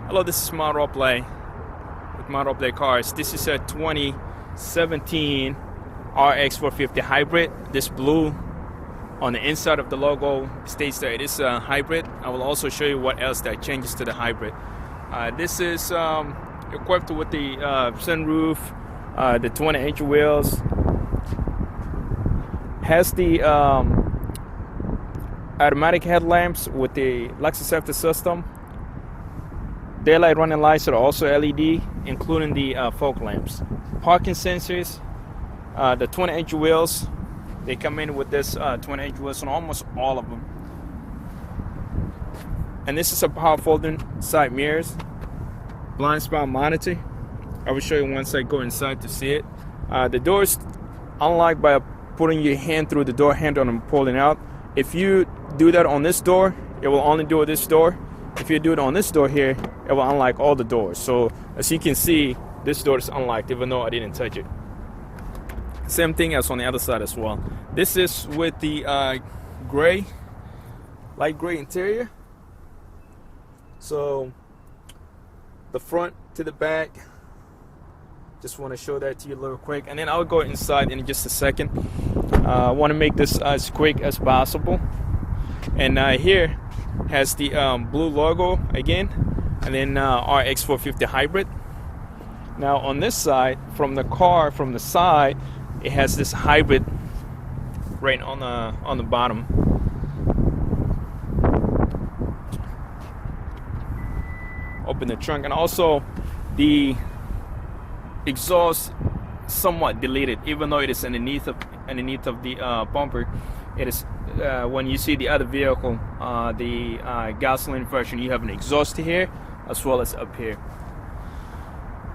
Hello, this is my Roleplay with my Roleplay cars. This is a 2017 RX450 hybrid. This blue on the inside of the logo states that it is a hybrid. I will also show you what else that changes to the hybrid. This is equipped with the sunroof, the 20-inch wheels. Has the automatic headlamps with the Lexus safety system. Daylight running lights are also LED, including the fog lamps. Parking sensors, the 20-inch wheels. They come in with this 20-inch wheels on almost all of them. And this is a power folding side mirrors. Blind spot monitor. I will show you once I go inside to see it. The doors, unlike by putting your hand through the door handle and pulling out, if you do that on this door, it will only do this door. If you do it on this door here, it will unlock all the doors. So as you can see, this door is unlocked even though I didn't touch it. Same thing as on the other side as well. This is with the light gray interior. So the front to the back, just want to show that to you a little quick, and then I'll go inside in just a second. I want to make this as quick as possible. And here has the blue logo again, and then RX450 hybrid. Now on this side, from the car, from the side, it has this hybrid right on the bottom. Open the trunk, and also the exhaust somewhat deleted, even though it is underneath of the bumper. It is when you see the other vehicle, the gasoline version, you have an exhaust here as well as up here.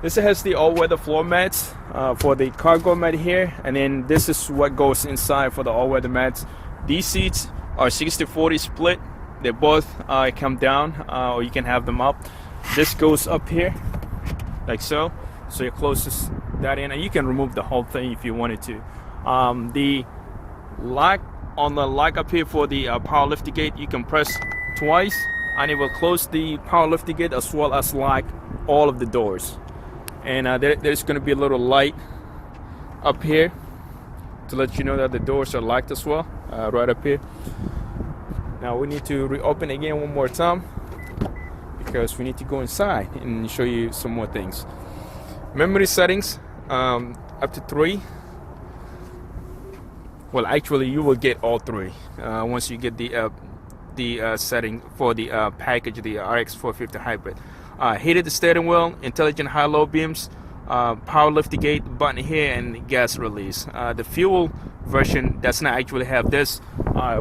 This has the all-weather floor mats for the cargo mat here, and then this is what goes inside for the all-weather mats. These seats are 60-40 split. They both come down, or you can have them up. This goes up here like so, so it closes that in, and you can remove the whole thing if you wanted to. The lock on the lock up here for the power lift gate, you can press twice and it will close the power lift gate as well as lock all of the doors. And there's going to be a little light up here to let you know that the doors are locked as well, right up here. Now we need to reopen again one more time because we need to go inside and show you some more things. Memory settings, up to 3. Well, actually, you will get all 3 once you get the setting for the package, the RX450 hybrid. Heated steering wheel, intelligent high-low beams, power liftgate button here, and gas release. The fuel version does not actually have this.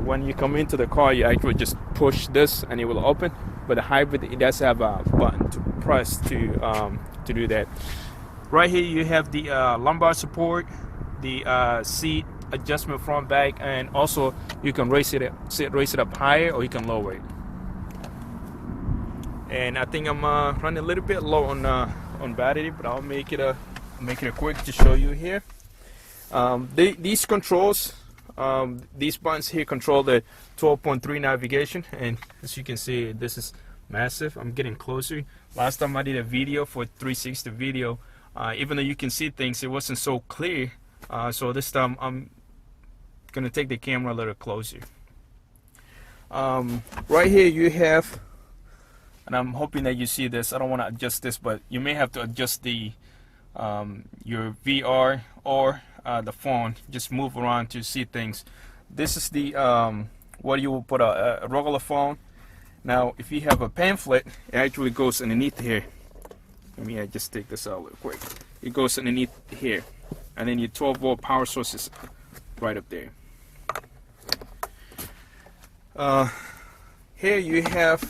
When you come into the car, you actually just push this and it will open. But the hybrid, it does have a button to press to do that. Right here, you have the lumbar support, the seat adjustment front back, and also you can raise it up higher or you can lower it. And I think I'm running a little bit low on battery, but I'll make it a quick to show you here. These controls, these buttons here control the 12.3 navigation, and as you can see, this is massive. I'm getting closer. Last time I did a video for 360 video, even though you can see things, it wasn't so clear. So this time I'm gonna take the camera a little closer. Right here you have, and I'm hoping that you see this. I don't want to adjust this, but you may have to adjust the your VR or the phone. Just move around to see things. This is the what you will put a regular phone. Now if you have a pamphlet, it actually goes underneath here. Let me just take this out real quick. It goes underneath here, and then your 12-volt power source is right up there. Here you have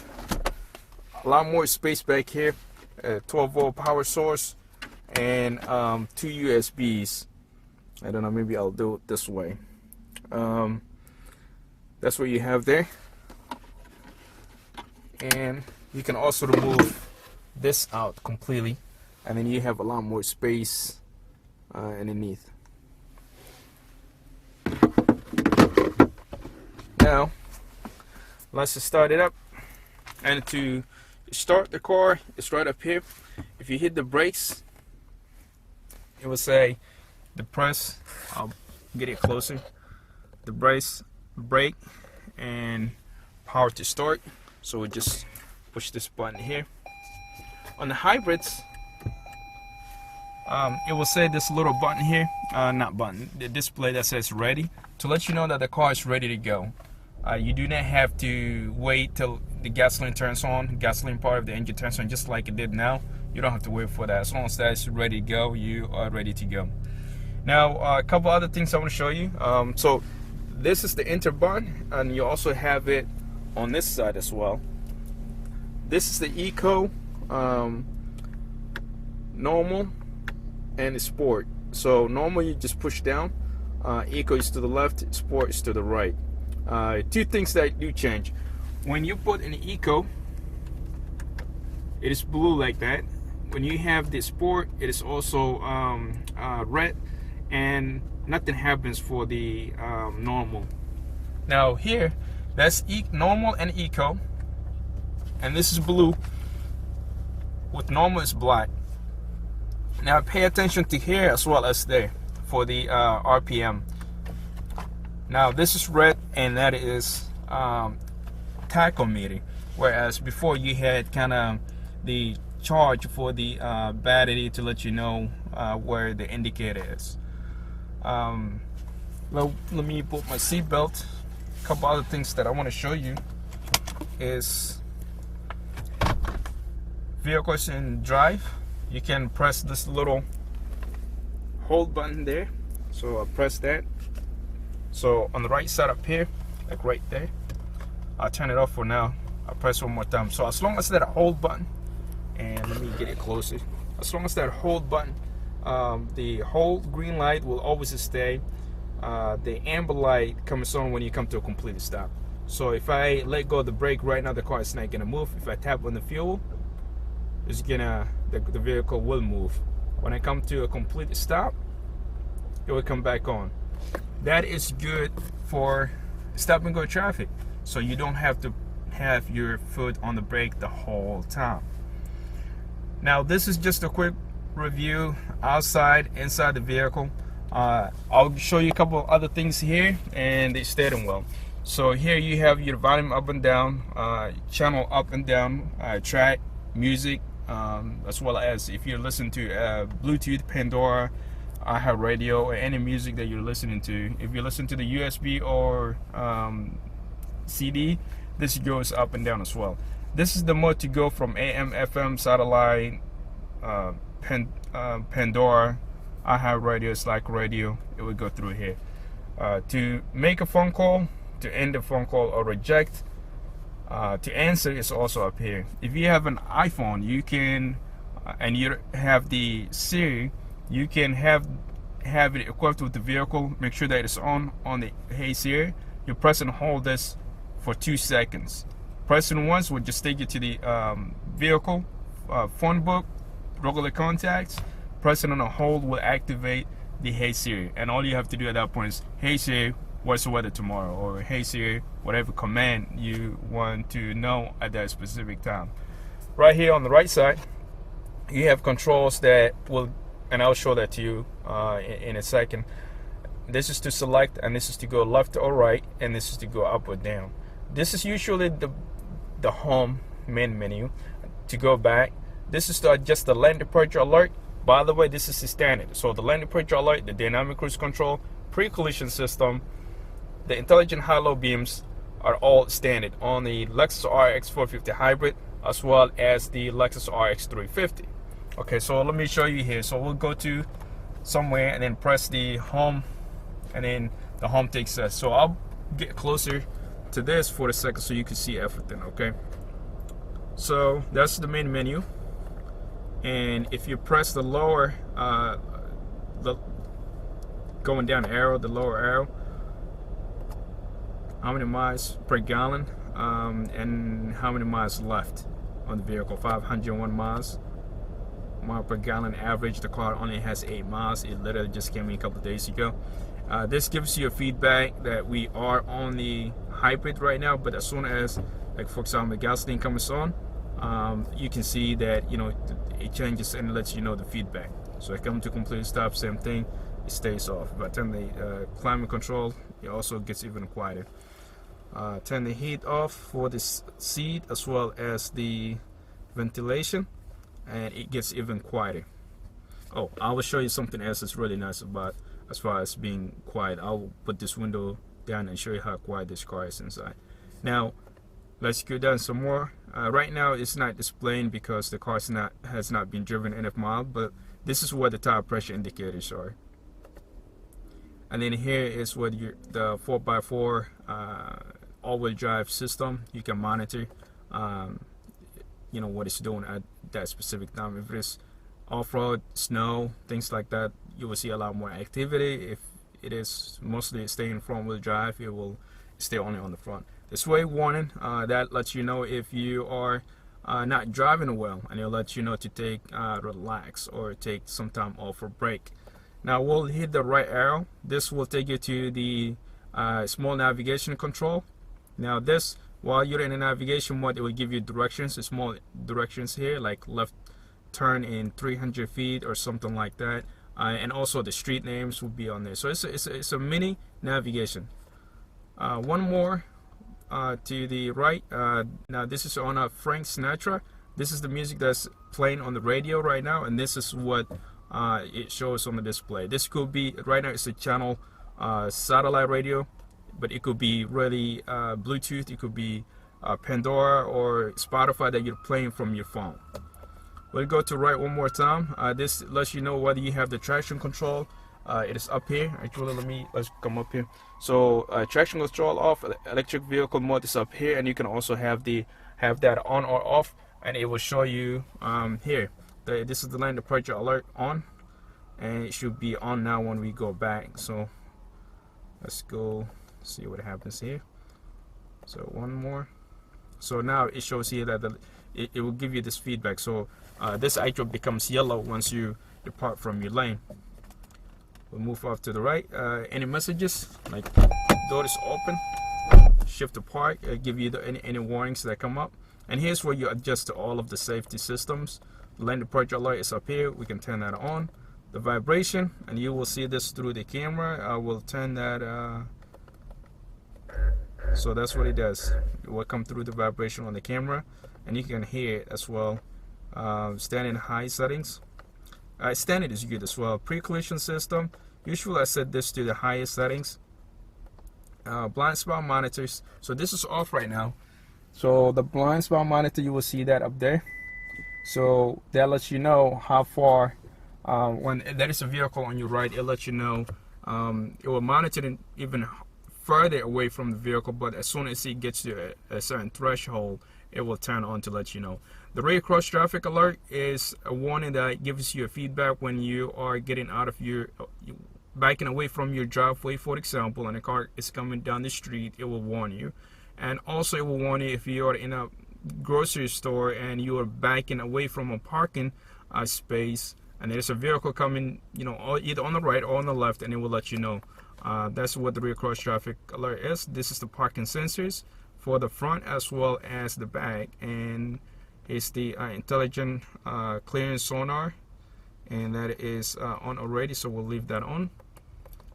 a lot more space back here. 12-volt power source and 2 USBs. I don't know, maybe I'll do it this way. That's what you have there. And you can also remove this out completely, and then you have a lot more space underneath. Now let's just start it up, and to start the car, it's right up here. If you hit the brakes, it will say the press. I'll get it closer. The brake, and power to start. So we just push this button here. On the hybrids, it will say this little button here, not button, the display that says ready, to let you know that the car is ready to go. You do not have to wait till the gasoline turns on, gasoline part of the engine turns on, just like it did now. You don't have to wait for that. As long as that's ready to go, you are ready to go. Now, a couple other things I want to show you. So this is the enter button, and you also have it on this side as well. This is the Eco, normal, and sport. So normal, you just push down. Eco is to the left, sport is to the right. Two things that do change. When you put in Eco, it is blue like that. When you have the sport, it is also red, and nothing happens for the normal. Now here, that's normal and Eco, and this is blue. With normal, it's black. Now pay attention to here as well as there for the RPM. Now this is red, and that is tachometer, whereas before you had kind of the charge for the battery to let you know where the indicator is. Let me put my seat belt. A couple other things that I want to show you is vehicles in drive. You can press this little hold button there. So I'll press that. So on the right side up here, like right there, I'll turn it off for now. I'll press one more time. So as long as that hold button, and let me get it closer. As long as that hold button, the hold green light will always stay. The amber light comes on when you come to a complete stop. So if I let go of the brake right now, the car is not gonna move. If I tap on the fuel, it's gonna, the vehicle will move. When I come to a complete stop, it will come back on. That is good for stop and go traffic, so you don't have to have your foot on the brake the whole time. Now this is just a quick review outside, inside the vehicle. I'll show you a couple of other things here, and the steering wheel. So here you have your volume up and down, channel up and down, track, music, as well as if you listen to Bluetooth, Pandora, iHeartRadio, or any music that you're listening to. If you listen to the USB or CD, this goes up and down as well. This is the mode to go from AM, FM, satellite, Pandora, iHeartRadio, Slack radio. It would go through here. To make a phone call, to end a phone call or reject, to answer is also up here. If you have an iPhone, you can, and you have the Siri, you can have it equipped with the vehicle. Make sure that it's on the Hey Siri. You press and hold this for 2 seconds. Pressing once will just take you to the vehicle, phone book, regular contacts. Pressing on a hold will activate the Hey Siri, and all you have to do at that point is Hey Siri, what's the weather tomorrow, or Hey Siri, whatever command you want to know at that specific time. Right here on the right side, you have controls that will, and I'll show that to you in a second. This is to select, and this is to go left or right, and this is to go up or down. This is usually the home main menu. To go back, this is to adjust the lane departure alert. By the way, this is the standard. So the lane departure alert, the dynamic cruise control, pre-collision system, the intelligent high-low beams are all standard on the Lexus RX450 hybrid, as well as the Lexus RX350. Okay, so let me show you here. So we'll go to somewhere and then press the home, and then the home takes us. So I'll get closer to this for a second so you can see everything. Okay, so that's the main menu, and if you press the lower going down arrow, the lower arrow, how many miles per gallon, and how many miles left on the vehicle. 501 miles per gallon average. The car only has 8 miles. It literally just came in a couple of days ago. This gives you a feedback that we are on the hybrid right now, but as soon as, like for example, the gasoline comes on, you can see that, you know, it changes and lets you know the feedback. So I come to complete stop, same thing, it stays off. If I turn the climate control, it also gets even quieter. Turn the heat off for this seat as well as the ventilation, and it gets even quieter. Oh, I will show you something else that's really nice about as far as being quiet. I'll put this window down and show you how quiet this car is inside. Now let's go down some more. Right now it's not displaying because the car has not been driven enough miles, but this is where the tire pressure indicators are. And then here is where the 4x4 all-wheel drive system. You can monitor you know, what it's doing at that specific time. If it's off-road, snow, things like that, you will see a lot more activity. If it is mostly staying front-wheel drive, it will stay only on the front. The sway warning, that lets you know if you are not driving well, and it'll let you know to take relax or take some time off for break. Now we'll hit the right arrow. This will take you to the small navigation control. Now this, while you're in the navigation mode, it will give you directions, small directions here, like left turn in 300 feet or something like that, and also the street names will be on there. So it's a mini navigation. One more to the right. Now this is on a Frank Sinatra. This is the music that's playing on the radio right now, and this is what it shows on the display. This could be, right now it's a channel satellite radio, but it could be really Bluetooth, it could be Pandora or Spotify that you're playing from your phone. We'll go to right one more time. This lets you know whether you have the traction control. It is up here. Actually, let's come up here. So traction control off, electric vehicle mode is up here, and you can also have that on or off, and it will show you here. This is the lane departure alert on, and it should be on now when we go back. So let's go see what happens here. So one more. So now it shows here that it will give you this feedback. So this actually becomes yellow once you depart from your lane. We'll move off to the right. Any messages like door is open, shift to park, give you any warnings that come up. And here's where you adjust to all of the safety systems. The lane departure alert is up here. We can turn that on. The vibration, and you will see this through the camera. I will turn that. So that's what it does. It will come through the vibration on the camera, and you can hear it as well. Standard high settings. Standard is good as well. Pre-collision system. Usually I set this to the highest settings. Blind spot monitors. So this is off right now. So the blind spot monitor, you will see that up there. So that lets you know how far. When there is a vehicle on your right, it lets you know. It will monitor it even further away from the vehicle, but as soon as it gets to a certain threshold, it will turn on to let you know. The rear cross traffic alert is a warning that gives you a feedback when you are getting out of your backing away from your driveway, for example, and a car is coming down the street. It will warn you. And also it will warn you if you are in a grocery store and you are backing away from a parking space, and there's a vehicle coming, you know, either on the right or on the left, and it will let you know. That's what the rear cross traffic alert is. This is the parking sensors for the front as well as the back, and it's the intelligent clearance sonar, and that is on already, so we'll leave that on.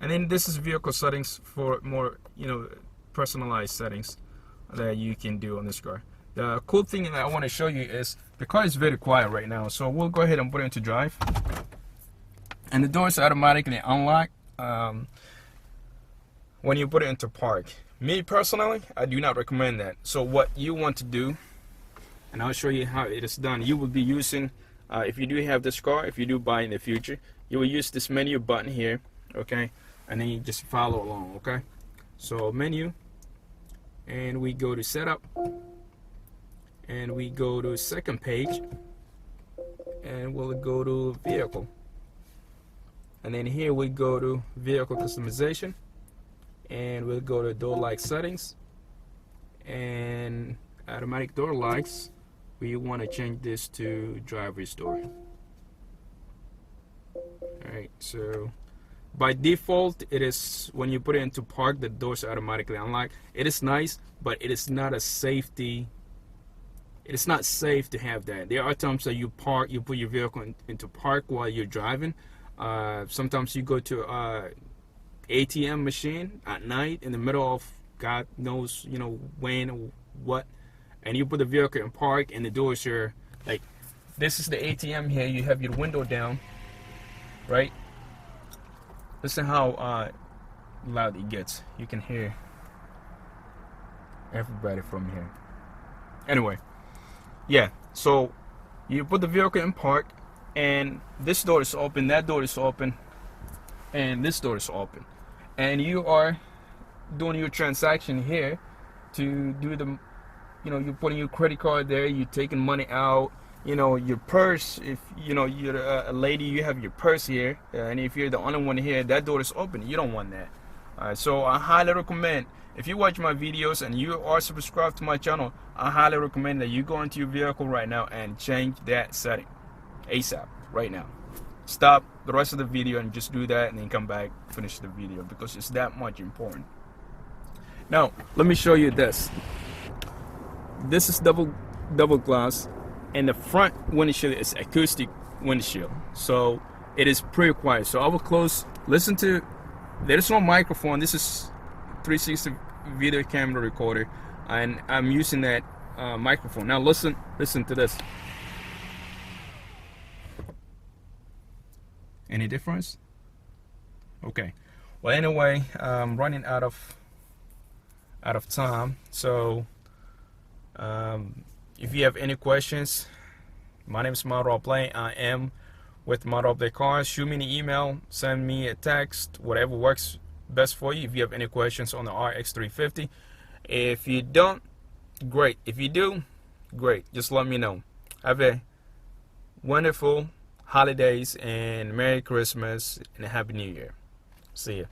And then this is vehicle settings for more, you know, personalized settings that you can do on this car. The cool thing that I want to show you is the car is very quiet right now, so we'll go ahead and put it into drive, and the doors automatically unlock when you put it into park. Me personally, I do not recommend that. So what you want to do, and I'll show you how it is done. You will be using, if you do have this car, if you do buy in the future, you will use this menu button here, okay, and then you just follow along, okay. So menu, and we go to setup, and we go to second page, and we'll go to vehicle, and then here we go to vehicle customization, and we'll go to door light settings, and automatic door lights, we want to change this to driver's door. Alright, so by default it is, when you put it into park, the doors automatically unlock. It is nice, but it is not a safety it's not safe to have that. There are times that you put your vehicle into park while you're driving. Sometimes you go to ATM machine at night in the middle of God knows, you know, when or what, and you put the vehicle in park and the doors are like, this is the ATM here. You have your window down, right? Listen how loud it gets. You can hear everybody from here. Anyway, yeah, so you put the vehicle in park and this door is open, that door is open, and this door is open, and you are doing your transaction here to do the, you know, you're putting your credit card there, you're taking money out, you know, your purse, if you know you're a lady, you have your purse here, and if you're the only one here, that door is open. You don't want that. So I highly recommend, if you watch my videos and you are subscribed to my channel, I highly recommend that you go into your vehicle right now and change that setting ASAP, right now. Stop the rest of the video and just do that, and then come back, finish the video, because it's that much important. Now let me show you this. This is double glass, and the front windshield is acoustic windshield, so it is pretty quiet. So I will close, listen to, there's no microphone. This is 360 video camera recorder, and I'm using that microphone. Now listen to this. Any difference? Okay. Well, anyway, I'm running out of time. So if you have any questions, my name is Model Update. I am with Model Update Cars. Shoot me an email, send me a text, whatever works best for you. If you have any questions on the RX350, if you don't, great. If you do, great. Just let me know. Have a wonderful holidays and Merry Christmas and a Happy New Year. See ya.